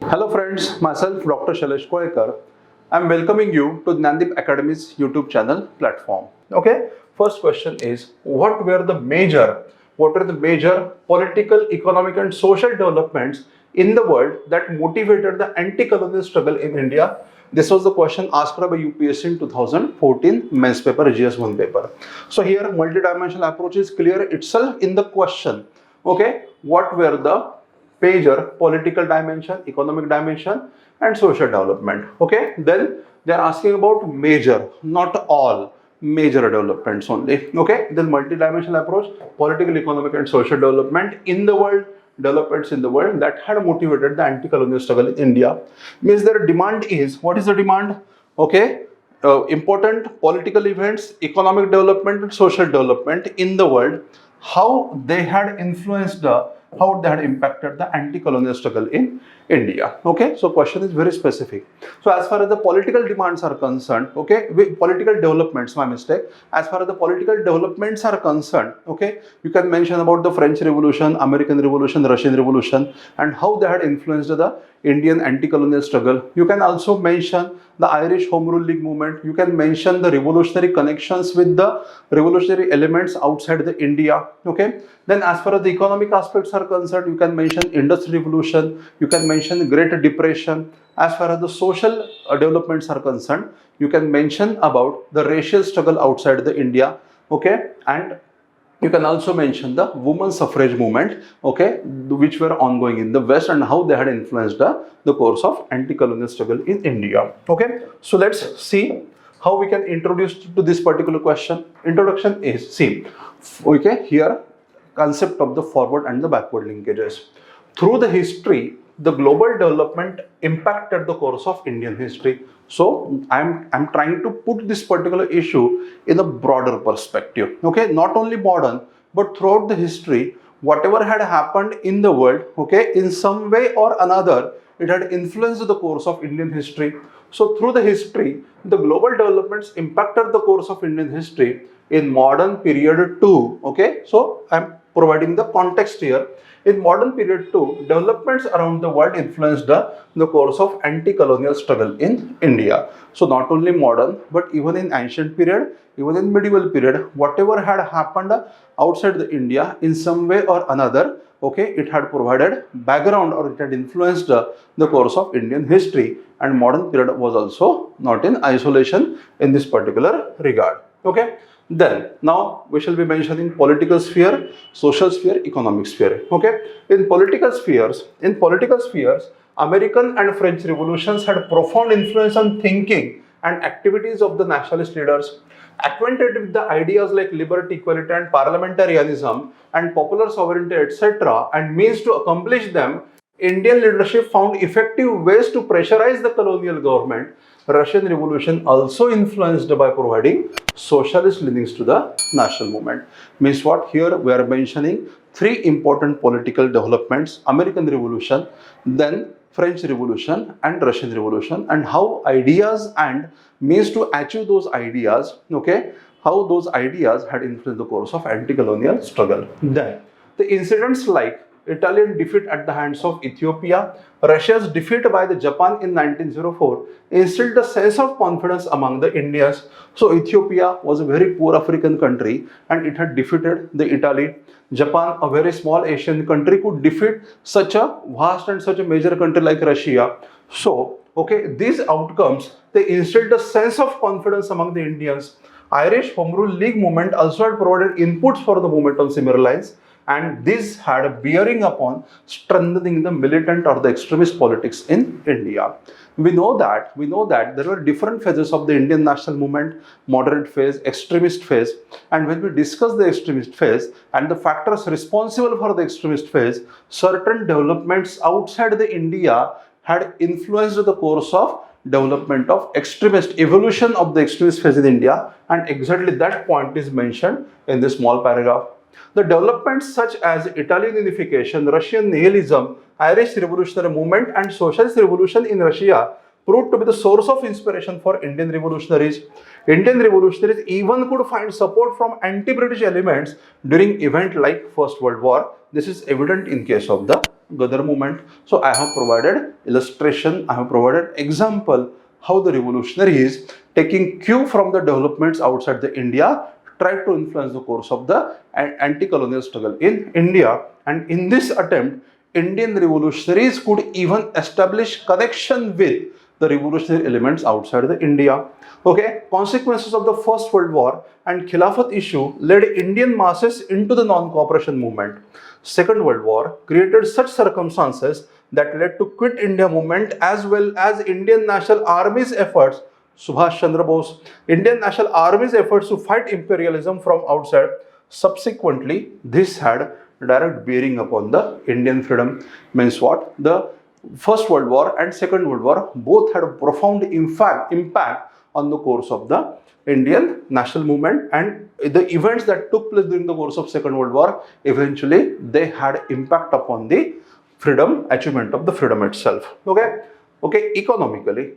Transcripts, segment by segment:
Hello friends, myself Dr. Shailesh. I'm welcoming you to Dnyanadeep Academy's YouTube channel platform. Okay, first question is what were the major political, economic and social developments in the world that motivated the anti-colonial struggle in India? This was the question asked by UPSC in 2014 mains paper, GS1 paper. So here multidimensional approach is clear itself in the question. Okay, what were the major political dimension, economic dimension and social development? Okay, then they are asking about major, not all, major developments only. Okay, then multidimensional approach, political, economic and social development in the world, developments in the world that had motivated the anti-colonial struggle in India. Means their demand is, what is the demand? Okay, important political events, economic development and social development in the world, how they had influenced how they had impacted the anti-colonial struggle in India. Okay, so question is very specific. So as far as the political demands are concerned, okay, political developments, my mistake. As far as the political developments are concerned, okay, you can mention about the French Revolution, American Revolution, Russian Revolution, and how they had influenced the Indian anti-colonial struggle. You can also mention the Irish Home Rule League movement. You can mention the revolutionary connections with the revolutionary elements outside the India. Okay. Then as far as the economic aspects are concerned, you can mention Industrial Revolution. You can mention Great Depression. As far as the social developments are concerned, you can mention about the racial struggle outside the India. Okay. And you can also mention the women's suffrage movement, okay, which were ongoing in the West and how they had influenced the course of anti-colonial struggle in India. Okay, so let's see how we can introduce to this particular question. Introduction is, see, okay, here concept of the forward and the backward linkages. Through the history, the global development impacted the course of Indian history. So I'm trying to put this particular issue in a broader perspective. Okay, not only modern, but throughout the history, whatever had happened in the world, okay, in some way or another, it had influenced the course of Indian history. So through the history, the global developments impacted the course of Indian history in modern period too. Okay, so I'm providing the context here. In modern period too, developments around the world influenced the course of anti-colonial struggle in India. So not only modern, but even in ancient period, even in medieval period, whatever had happened outside the India in some way or another, okay, it had provided background or it had influenced the course of Indian history, and modern period was also not in isolation in this particular regard. Okay. Then now we shall be mentioning political sphere, social sphere, economic sphere. Okay, in political spheres, American and French revolutions had profound influence on thinking and activities of the nationalist leaders. Acquainted with the ideas like liberty, equality and parliamentarism and popular sovereignty, etc., and means to accomplish them, Indian leadership found effective ways to pressurize the colonial government. Russian Revolution also influenced by providing socialist leanings to the national movement. Means what? Here we are mentioning three important political developments: American Revolution, then French Revolution and Russian Revolution, and how ideas and means to achieve those ideas, okay, how those ideas had influenced the course of anti-colonial struggle. Then the incidents like Italian defeat at the hands of Ethiopia, Russia's defeat by the Japan in 1904 instilled a sense of confidence among the Indians. So Ethiopia was a very poor African country and it had defeated the Italy. Japan, a very small Asian country, could defeat such a vast and such a major country like Russia. So, okay, these outcomes, they instilled a sense of confidence among the Indians. Irish Home Rule League movement also had provided inputs for the movement on similar lines, and this had a bearing upon strengthening the militant or the extremist politics in India. We know that there were different phases of the Indian national movement: moderate phase, extremist phase. And when we discuss the extremist phase and the factors responsible for the extremist phase, certain developments outside the India had influenced the course of development of extremist, evolution of the extremist phase in India, and exactly that point is mentioned in this small paragraph. The developments such as Italian unification, Russian nihilism, Irish revolutionary movement and socialist revolution in Russia proved to be the source of inspiration for Indian revolutionaries. Indian revolutionaries even could find support from anti-British elements during events like First World War, This is evident in case of the Gadar movement. So I have provided illustration, I have provided example how the revolutionaries taking cue from the developments outside the India tried to influence the course of the anti-colonial struggle in India. And in this attempt, Indian revolutionaries could even establish connection with the revolutionary elements outside the India. Okay, consequences of the First World War and Khilafat issue led Indian masses into the non-cooperation movement. Second World War created such circumstances that led to Quit India movement as well as Indian National Army's efforts, Subhash Chandra Bose, Indian National Army's efforts to fight imperialism from outside. Subsequently, this had direct bearing upon the Indian freedom. Means what? The First World War and Second World War both had a profound impact on the course of the Indian national movement, and the events that took place during the course of Second World War, eventually they had impact upon the freedom, achievement of the freedom itself. Okay, economically,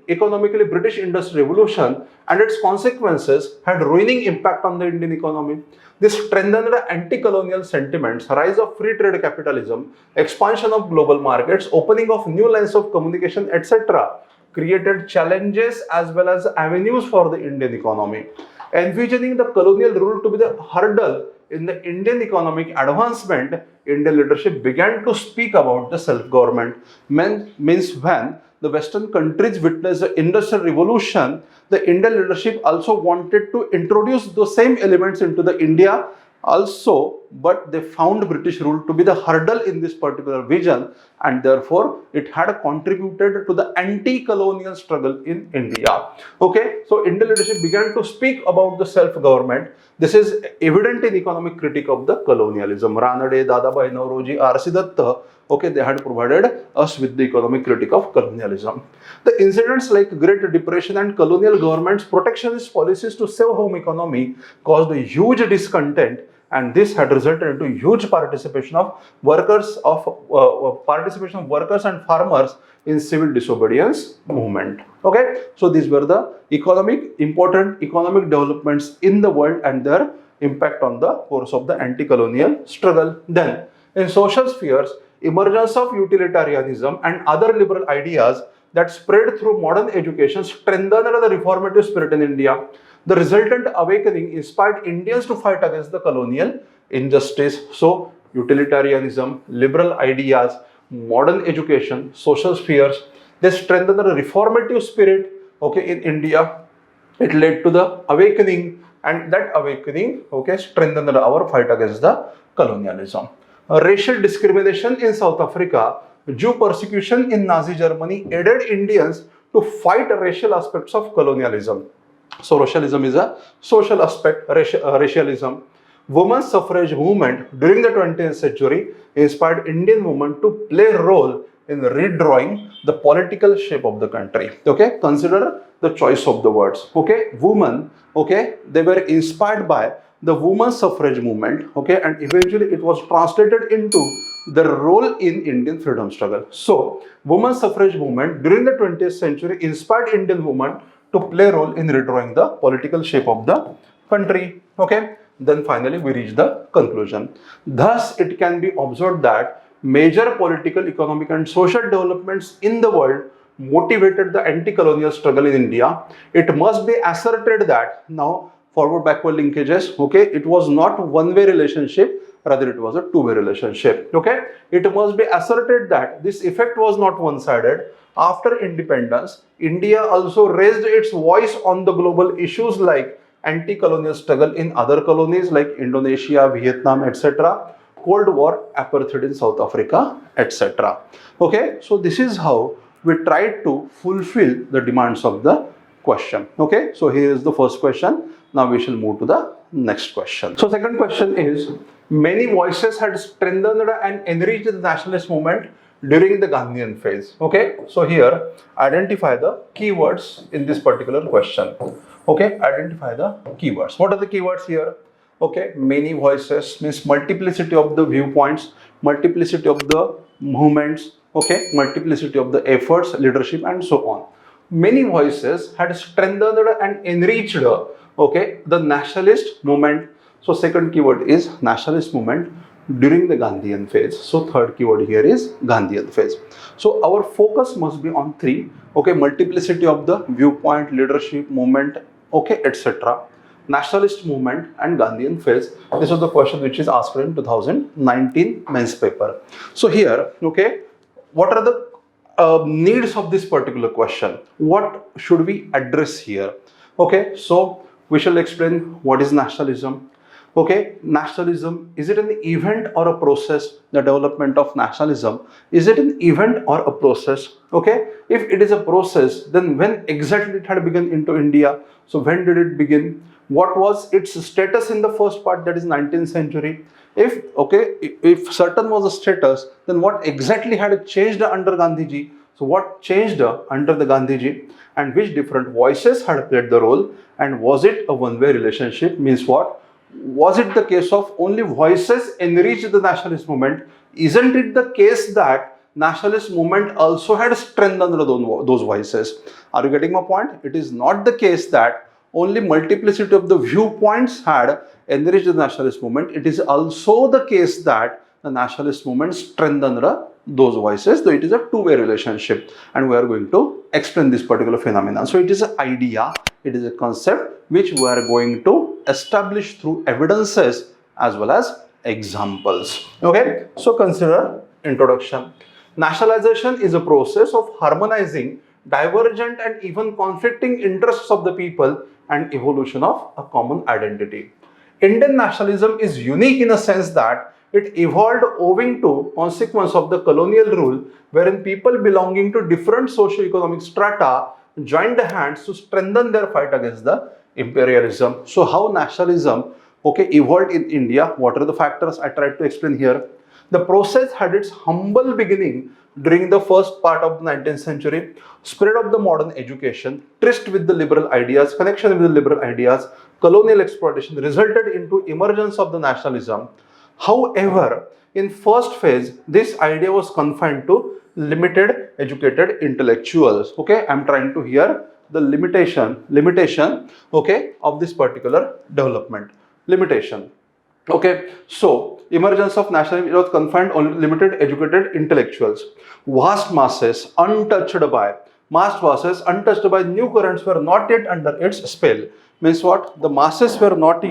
British Industrial Revolution and its consequences had ruining impact on the Indian economy. This strengthened the anti-colonial sentiments, rise of free trade capitalism, expansion of global markets, opening of new lines of communication, etc. created challenges as well as avenues for the Indian economy. Envisioning the colonial rule to be the hurdle in the Indian economic advancement, Indian leadership began to speak about the self-government. Means when the Western countries witnessed the Industrial Revolution, the Indian leadership also wanted to introduce those same elements into the India also, but they found British rule to be the hurdle in this particular vision, and therefore it had contributed to the anti-colonial struggle in India. Okay, so Indian leadership began to speak about the self-government. This is evident in economic critique of the colonialism. Ranade, Dadabhai Nauroji, R.C. Datta, okay, they had provided us with the economic critique of colonialism. The incidents like Great Depression and colonial governments' protectionist policies to save home economy caused a huge discontent, and this had resulted into huge participation of workers and farmers in civil disobedience movement. Okay, so these were the important economic developments in the world and their impact on the course of the anti-colonial struggle. Then, in social spheres, emergence of utilitarianism and other liberal ideas that spread through modern education strengthened the reformative spirit in India. The resultant awakening inspired Indians to fight against the colonial injustice. So, utilitarianism, liberal ideas, modern education, social spheres, they strengthened the reformative spirit, okay, in India. It led to the awakening, and that awakening, okay, strengthened our fight against the colonialism. Racial discrimination in South Africa, Jew persecution in Nazi Germany aided Indians to fight racial aspects of colonialism. So racialism is a social aspect, racialism. Women's suffrage movement during the 20th century inspired Indian women to play a role in redrawing the political shape of the country. Okay, consider the choice of the words. Okay, women, okay, they were inspired by the women's suffrage movement, okay, and eventually it was translated into the role in Indian freedom struggle. So, women's suffrage movement during the 20th century inspired Indian women to play a role in redrawing the political shape of the country. Okay, then finally we reach the conclusion. Thus, it can be observed that major political, economic and social developments in the world motivated the anti-colonial struggle in India. It must be asserted that now forward-backward linkages, okay, it was not one-way relationship, rather it was a two-way relationship. Okay, it must be asserted that this effect was not one-sided. After independence, India also raised its voice on the global issues like anti-colonial struggle in other colonies like Indonesia, Vietnam, etc., Cold War, apartheid in South Africa, etc. Okay, so this is how we tried to fulfill the demands of the question. Okay, so here is the first question. Now we shall move to the next question. So second question is, many voices had strengthened and enriched the nationalist movement during the Gandhian phase. Okay, so here identify the keywords in this particular question. Okay, identify the keywords. What are the keywords here? Okay, many voices means multiplicity of the viewpoints, multiplicity of the movements, okay, multiplicity of the efforts, leadership and so on. Many voices had strengthened and enriched, okay, the nationalist movement. So second keyword is nationalist movement during the Gandhian phase. So third keyword here is Gandhian phase. So our focus must be on three, okay, multiplicity of the viewpoint, leadership, movement, okay, etc. Nationalist movement and Gandhian phase. This was the question which is asked in 2019 men's paper. So here, okay, what are the needs of this particular question? What should we address here? Okay, so we shall explain what is nationalism. Okay, nationalism, is it an event or a process? The development of nationalism, is it an event or a process? Okay, if it is a process, then when exactly it had begun into India? So when did it begin? What was its status in the first part, that is 19th century? If certain was the status, then what exactly had changed under Gandhiji? So what changed under the Gandhiji, and which different voices had played the role, and was it a one-way relationship? Means what? Was it the case of only voices enriched the nationalist movement? Isn't it the case that nationalist movement also had strengthened those voices? Are you getting my point? It is not the case that only multiplicity of the viewpoints had enriched the nationalist movement. It is also the case that the nationalist movement strengthened those voices, though it is a two-way relationship, and we are going to explain this particular phenomenon. So it is an idea, it is a concept which we are going to establish through evidences as well as examples. Okay, so consider introduction. Nationalization is a process of harmonizing divergent and even conflicting interests of the people and evolution of a common identity. Indian nationalism is unique in a sense that it evolved owing to consequence of the colonial rule, wherein people belonging to different socio-economic strata joined hands to strengthen their fight against the imperialism. So how nationalism, okay, evolved in India? What are the factors? I tried to explain here. The process had its humble beginning during the first part of the 19th century. Spread of the modern education, tryst with the liberal ideas, connection with the liberal ideas, colonial exploitation resulted into emergence of the nationalism. However, in first phase, this idea was confined to limited educated intellectuals. Okay, I'm trying to hear the limitation, okay, of this particular development. Limitation. Okay, so emergence of nationalism was confined only to limited educated intellectuals. Vast masses untouched by new currents were not yet under its spell. Means what? The masses were not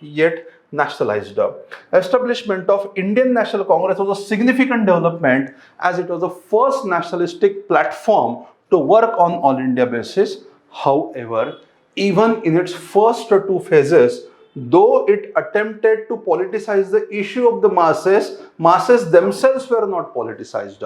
yet nationalized. Establishment of Indian National Congress was a significant development, as it was the first nationalistic platform to work on all India basis. However, even in its first two phases, though it attempted to politicize the issue of the masses themselves were not politicized.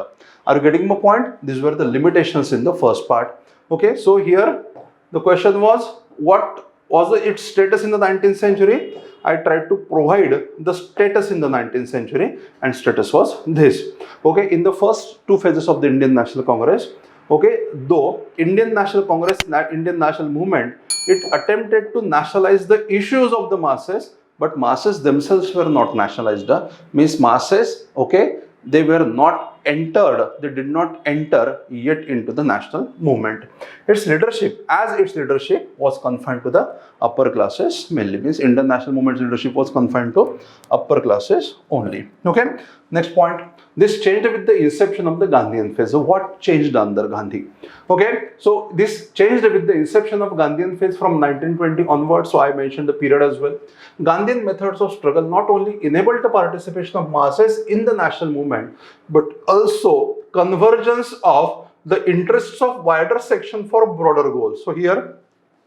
Are you getting my point? These were the limitations in the first part. Okay, so here the question was, what was its status in the 19th century? I tried to provide the status in the 19th century, and status was this. Okay, in the first two phases of the Indian National Congress, okay, though Indian National Congress, Indian National Movement, it attempted to nationalize the issues of the masses, but masses themselves were not nationalized. Means masses, okay, they were not entered, they did not enter yet into the national movement. Its leadership was confined to the upper classes mainly. Means Indian national movement's leadership was confined to upper classes only. Okay, next point. This changed with the inception of the Gandhian phase. So what changed under Gandhi? Okay, so this changed with the inception of Gandhian phase from 1920 onwards. So I mentioned the period as well. Gandhian methods of struggle not only enabled the participation of masses in the national movement, but also convergence of the interests of wider section for broader goals. So here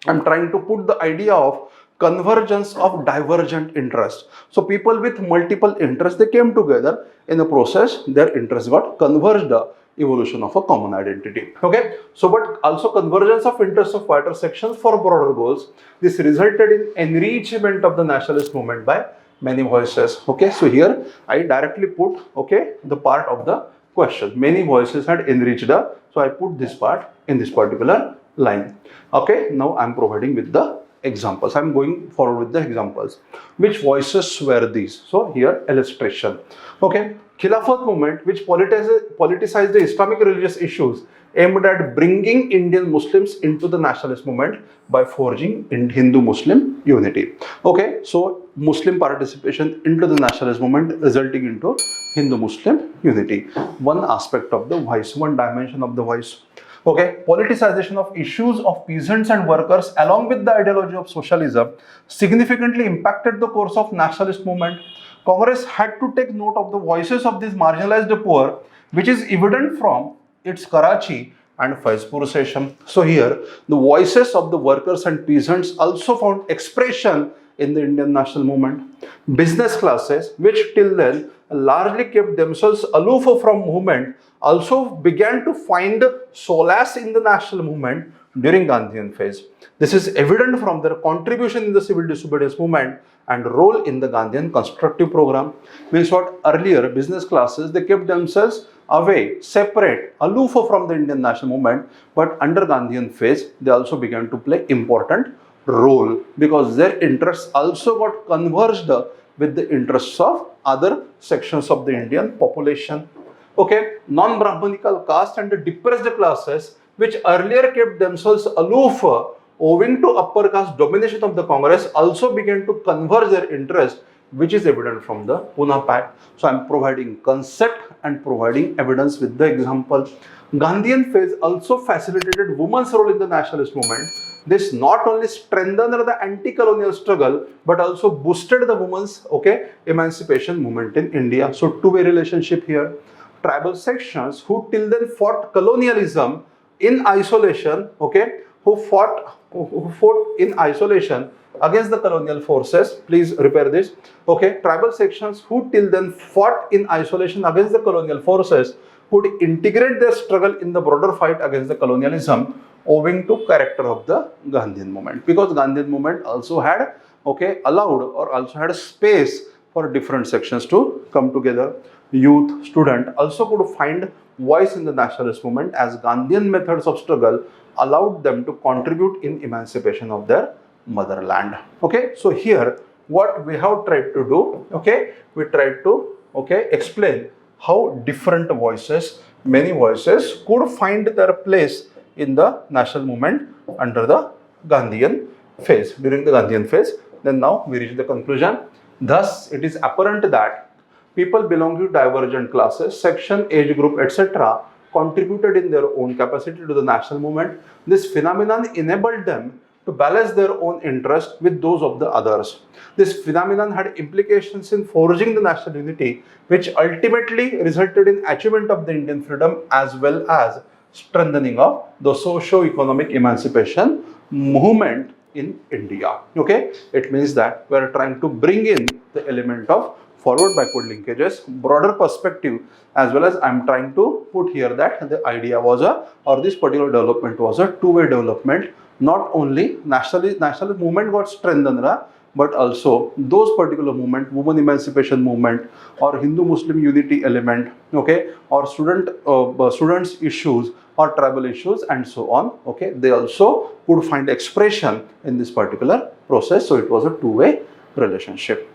I'm trying to put the idea of convergence of divergent interests. So people with multiple interests, they came together in a process, their interests got converged, evolution of a common identity. Okay, so but also convergence of interests of wider sections for broader goals. This resulted in enrichment of the nationalist movement by many voices. Okay, so here I directly put, okay, the part of the question. Many voices had enriched, so I put this part in this particular line. Okay, now I'm providing with the examples. I'm going forward with the examples. Which voices were these? So here illustration. Okay, Khilafat movement, which politicized the Islamic religious issues, aimed at bringing Indian Muslims into the nationalist movement by forging Hindu-Muslim unity. Okay, so Muslim participation into the nationalist movement resulting into Hindu-Muslim unity. One aspect of the voice, one dimension of the voice. Okay, politicization of issues of peasants and workers along with the ideology of socialism significantly impacted the course of nationalist movement. Congress had to take note of the voices of these marginalized poor, which is evident from its Karachi and Faizpur session. So here, the voices of the workers and peasants also found expression in the Indian national movement. Business classes, which till then largely kept themselves aloof from movement, also began to find solace in the national movement during Gandhian phase. This is evident from their contribution in the civil disobedience movement and role in the Gandhian constructive program. Means what? Earlier business classes, they kept themselves away, separate, aloof from the Indian national movement, but under Gandhian phase, they also began to play important role because their interests also got converged with the interests of other sections of the Indian population. Okay, non-Brahmanical caste and the depressed classes, which earlier kept themselves aloof owing to upper caste domination of the Congress, also began to converge their interest, which is evident from the Pune Pact. So I am providing concept and providing evidence with the example. Gandhian phase also facilitated women's role in the nationalist movement. This not only strengthened the anti-colonial struggle, but also boosted the women's emancipation movement in India. So two-way relationship here. Tribal sections who till then fought colonialism in isolation, who fought in isolation against the colonial forces. Please repair this. Tribal sections who till then fought in isolation against the colonial forces could integrate their struggle in the broader fight against the colonialism owing to character of the Gandhian movement, because Gandhian movement also had allowed or also had a space for different sections to come together. Youth, student also could find voice in the nationalist movement as Gandhian methods of struggle allowed them to contribute in emancipation of their motherland. So here what we have tried to do, we tried to explain how different voices, many voices could find their place in the national movement under the Gandhian phase, during the Gandhian phase. Then now we reach the conclusion. Thus, it is apparent that people belonging to divergent classes, section, age group, etc. contributed in their own capacity to the national movement. This phenomenon enabled them to balance their own interest with those of the others. This phenomenon had implications in forging the national unity, which ultimately resulted in achievement of the Indian freedom as well as strengthening of the socio-economic emancipation movement in India. It means that we are trying to bring in the element of forward-backward linkages, broader perspective, as well as I am trying to put here that the idea was this particular development was a two-way development. Not only national movement got strengthened, but also those particular movement, women emancipation movement or Hindu-Muslim unity element, or students issues or tribal issues and so on, they also would find expression in this particular process. So it was a two-way relationship.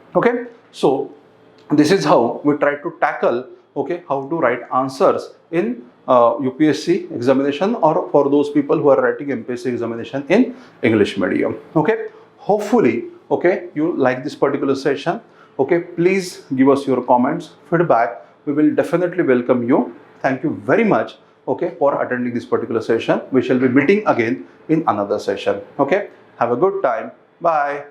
So this is how we try to tackle how to write answers in UPSC examination or for those people who are writing MPSC examination in English medium. Hopefully you like this particular session. Please give us your comments, feedback. We will definitely welcome you. Thank you very much for attending this particular session. We shall be meeting again in another session. Have a good time. Bye.